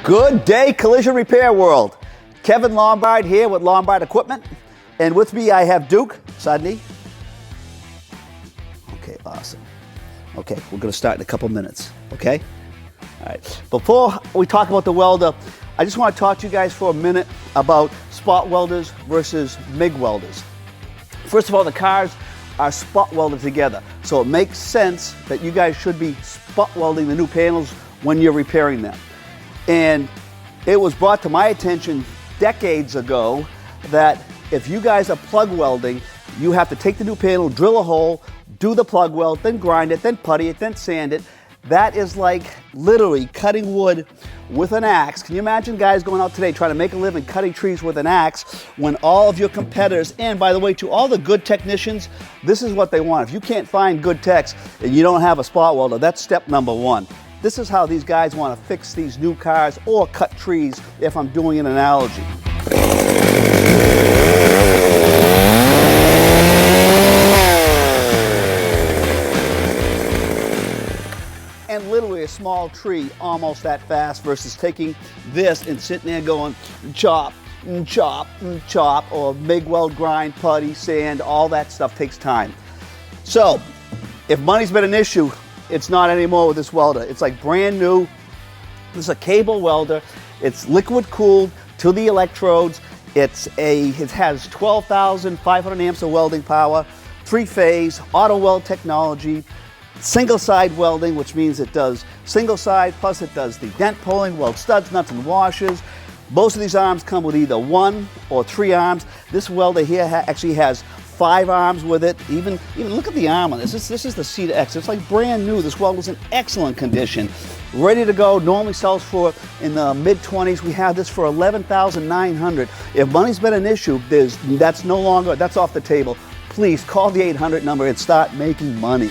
Good day, collision repair world. Kevin Lombard here with Lombard Equipment, and with me I have Duke Sudney. Okay, awesome. Okay, we're going to start in a couple minutes, okay? All right, before we talk about the welder, I just want to talk to you guys for a minute about spot welders versus MIG welders. First of all, the cars are spot welded together, so it makes sense that you guys should be spot welding the new panels when you're repairing them. And it was brought to my attention decades ago that if you guys are plug welding, you have to take the new panel, drill a hole, do the plug weld, then grind it, then putty it, then sand it. That is like literally cutting wood with an axe. Can you imagine guys going out today trying to make a living cutting trees with an axe when all of your competitors, and by the way, to all the good technicians, this is what they want. If you can't find good techs and you don't have a spot welder, that's step number one. This is how these guys want to fix these new cars or cut trees, if I'm doing an analogy. And literally a small tree almost that fast versus taking this and sitting there going chop, chop, chop, or MIG weld, grind, putty, sand, all that stuff takes time. So if money's been an issue, it's not anymore with this welder. It's like brand new. This is a cable welder. It's liquid cooled to the electrodes. It has 12,500 amps of welding power, 3-phase, auto weld technology, single side welding, which means it does single side, plus it does the dent pulling, weld studs, nuts, and washers. Most of these arms come with either 1 or 3 arms. This welder here actually has 5 arms with it. Even look at the arm on this. This is the C to X. It's like brand new. This welder's in excellent condition, ready to go. Normally sells for in the mid-20s. We have this for $11,900. If money's been an issue, that's off the table. Please call the 800 number and start making money.